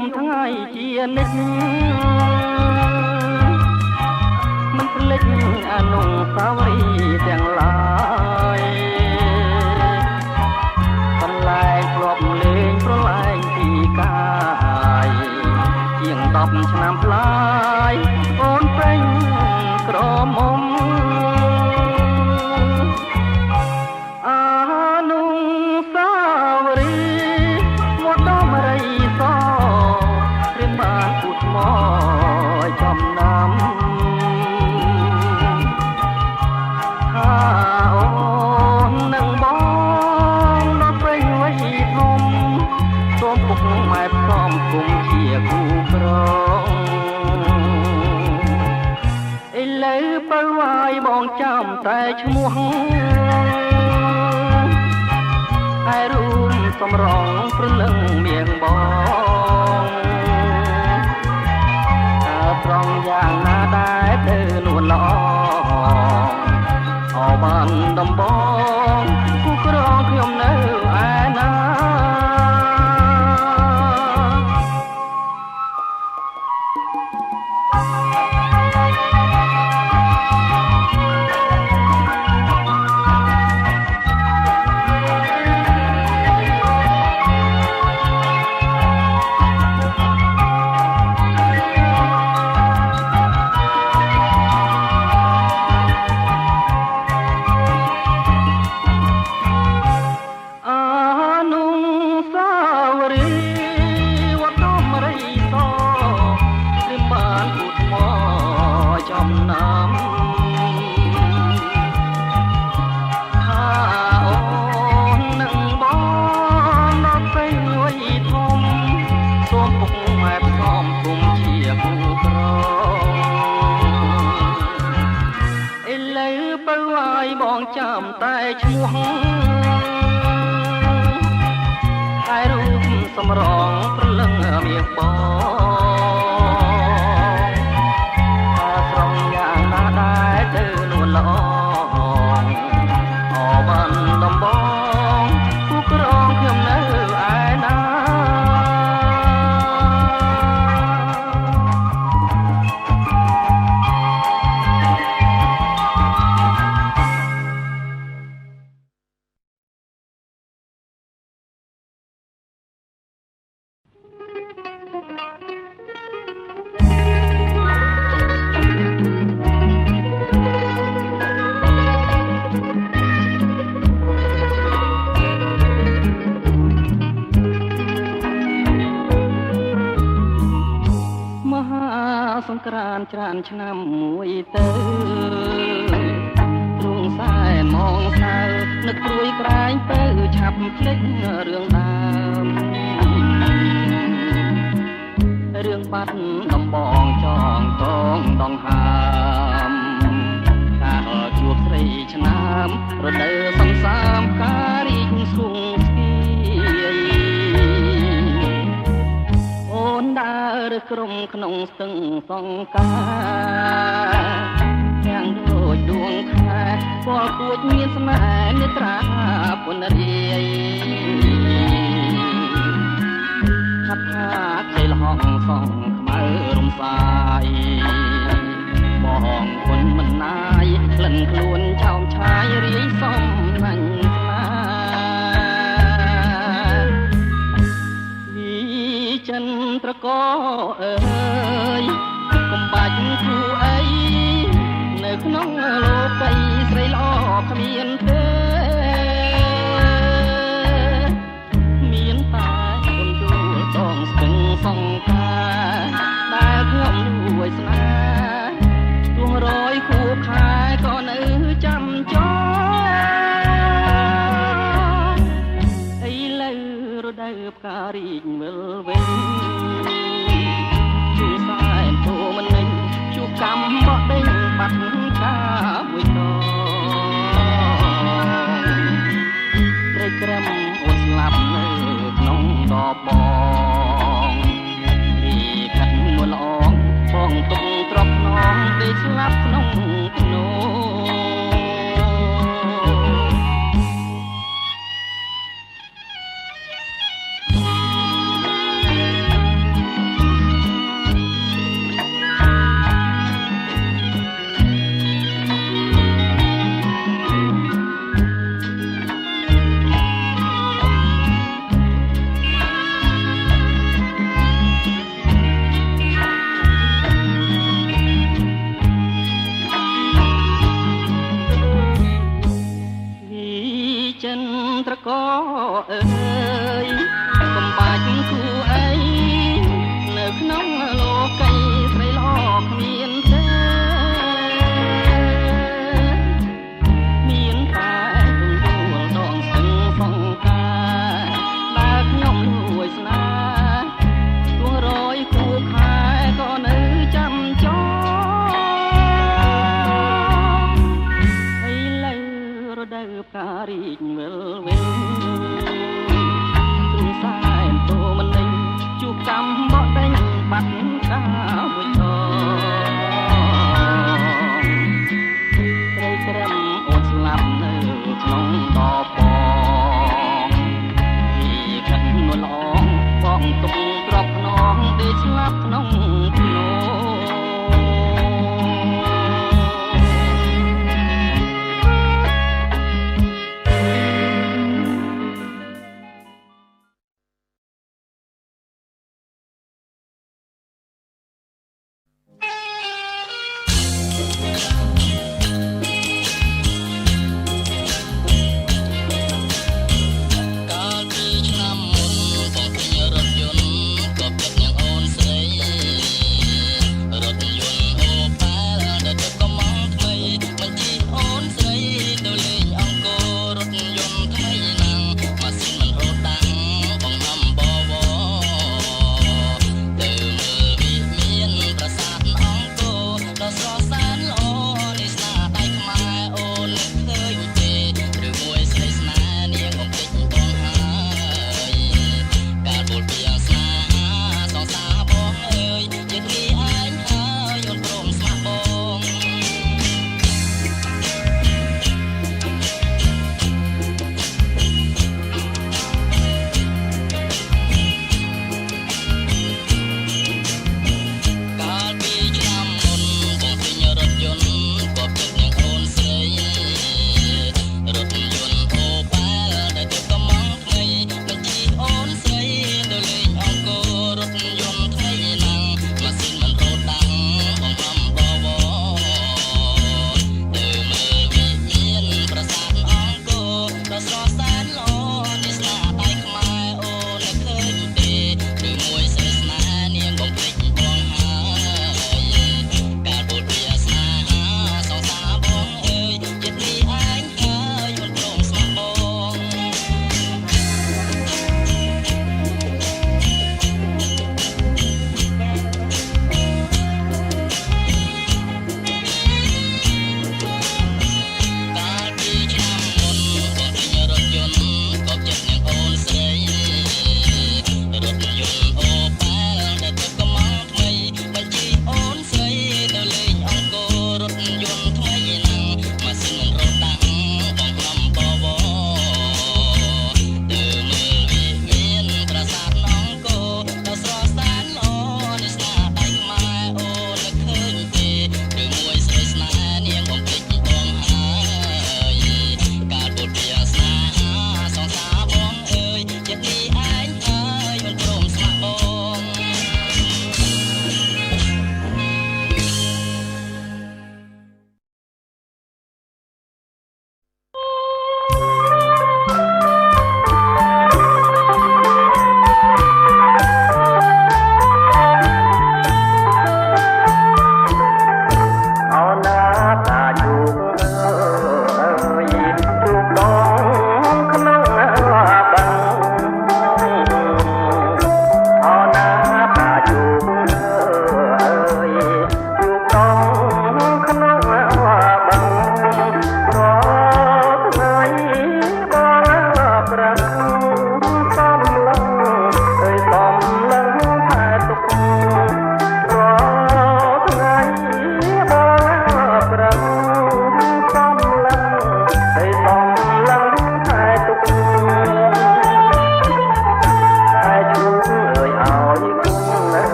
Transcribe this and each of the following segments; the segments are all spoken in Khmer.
មថ្ងៃជានិច្ចមិនភ្លេចអនុស្សាវរីយ៍ទាំងឡាយកន្លែងធ្លាប់លេងប្រឡែងពីកាយជាង10ឆ្នាំប្លាយអូនពេញក្រមុំអនុស្សាវរីយ៍មកដល់មរីសព្រាមបានពុតមកចំណាំថាអូននឹងបងដល់ពេញវ័យធំសូមពុកម៉ែផ្សំគុំជាគូក្រងឥឡូវបើវាយបងចាំតែឈ្មោះហើយរួមសំរងព្រលឹងមៀងបងតើត្រង់យ៉ាងណាដែរទៅនួនល្អអបានដំបងគូក្រងខ្ញុំនៅឯណាបងចាំតែឈ្មោះហើយរូបសម្រងព្រលឹងមាសបងតើស្រងយ៉ាងណាដែរទៅនួនល្អអបានដំបងគូក្រងខ្ញុំនៅឯណាសង្ក្រានច្រានឆ្នាំមួយទៅទ្រង់សែនមងសៅនឹកព្រួយក្រែងទៅឆាប់ភ្លេចរឿងដើមរឿងបាត់ដំបងចងតងដងហើមកាលជួបស្រីឆ្នាំរដូវសំសាមការរីកស្គង់ស្គីអូនដើរក្រុមក្នុងស្ទឹងសង្ការទាំងដូចដួងខែពណ៌គួចមានស្នេហ៍នេត្រាពុនរាយថាថាជ័យលហងសងខ្មៅរំសាយបងគុណមិនណាយក្លិនខ្លួនឆោមឆាយរាយសំណាញ់ស្នាចិនត្រកអើយកុំបាច់គូអីនៅក្នុងលោកីស្រីល្អគ្មានទេមានតែគុំយល់តងស្ទឹងសង្ការដែលខ្ញុំរួយស្នេហ៍ទួងរយគូខែក៏នៅចាំចោឥឡូវរដូវផ្ការីកវិលវិញជួសែនធូមិននឹងជួកម្មបដេញបាត់កាមួយតត្រីក្រឹមអូនស្លាប់នៅក្នុងដបបងពីខាត់នួនល្អងបងទុកទ្រពខ្នងទេស្លាប់ក្នុងភ្នោ ចិនត្រកអើយកំបាច់គូអីនៅក្នុងលោកីស្រីល្អគ្មានទេមានតែទុំយល់ដងស្ទឹងសង្ការបើខ្ញុំលួចស្នេហ៍ទួរយគូខែក៏នៅចាំចោរដូវផ្ការីកវិលវិលទ្រូងសែនតូមិនដេញជួបកម្មបកដេញបាត់កាមួយដងត្រីក្រឹមអូនស្លាប់នៅក្នុងដបបងពីខិននួលអងបងទុកទ្របខ្នងដេកស្លាប់ក្នុងភ្នំ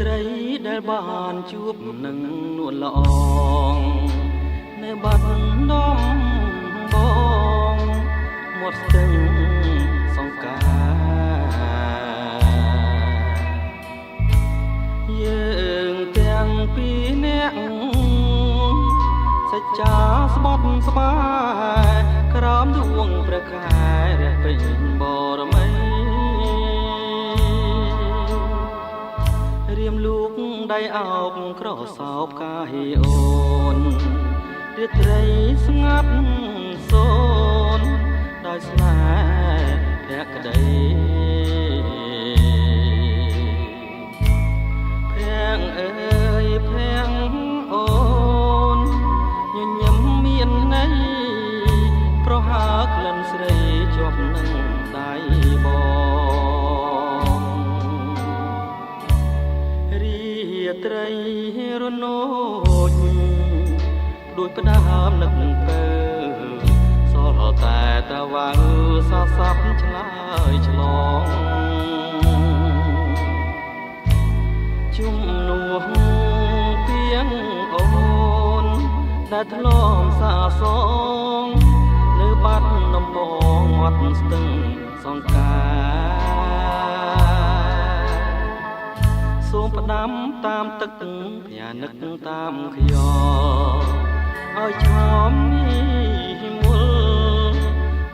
ត្រីដែលបានជួបនឹងនួនល្អងនៅបាត់ដំបងមាត់ស្ទឹងសង្ការយើងទាំងពីរនាក់សច្ចាស្បត់ស្បាយក្រោមដួងព្រះខែរះពេញបរមីរៀមលូកដៃអោបក្រសោបកាហេអូនរាត្រីស្ងាត់សូនដោយស្នេហ៍ភក្តីភាំងអើយភាំងអូនញញឹមមានន័យប្រហើក្លិនស្រីជាប់នឹងដៃបងរាត្រីរនោចដូចផ្ដើមនឹកពើសល់តែតវ៉ាសស័ព្ទឆ្លើយឆ្លងជុំនោះទៀងអូនដែលធ្លាប់សាសងលើបាត់ដំបងមាត់ស្ទឹងសង្ការសូមផ្ដាំតាមទឹកភ័និកតាមខ្យល់ឲ្យឆោមនេះមុល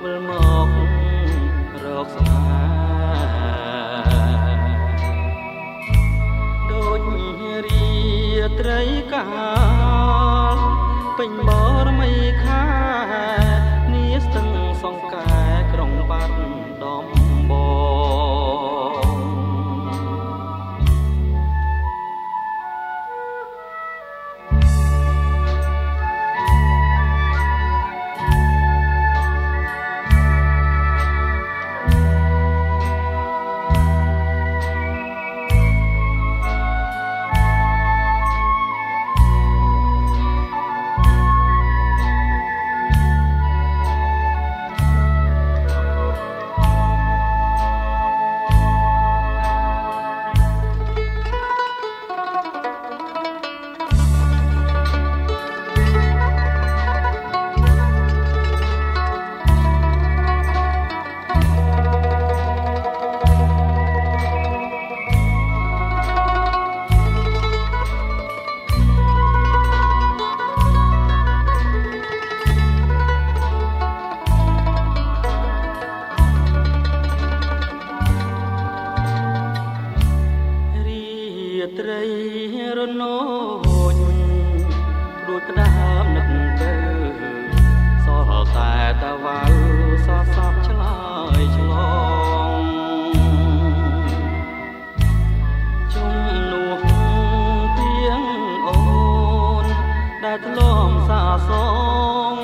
វិលមករកស្នេហ៍ដូចរាត្រីកាលពេញបរមីខានាស្ទឹងសង្កែក្រុងបាត់ដំបងត្រីរនោចដូចផ្ដើមនឹកទៅសល់តែតវ៉ាសស័ព្ទឆ្លើយឆ្លងជុំនោះទៀងអូនដែលធ្លាប់សាសង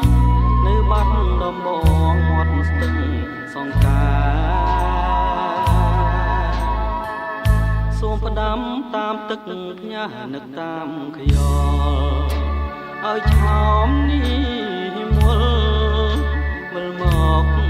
នៅបាត់ដំបងមាត់ស្ទឹងសង្ការសូមផ្ដាំតាមទឹកផ្ញើនឹកតាមខ្យល់ឲ្យឆោមនេះមុលវិលមក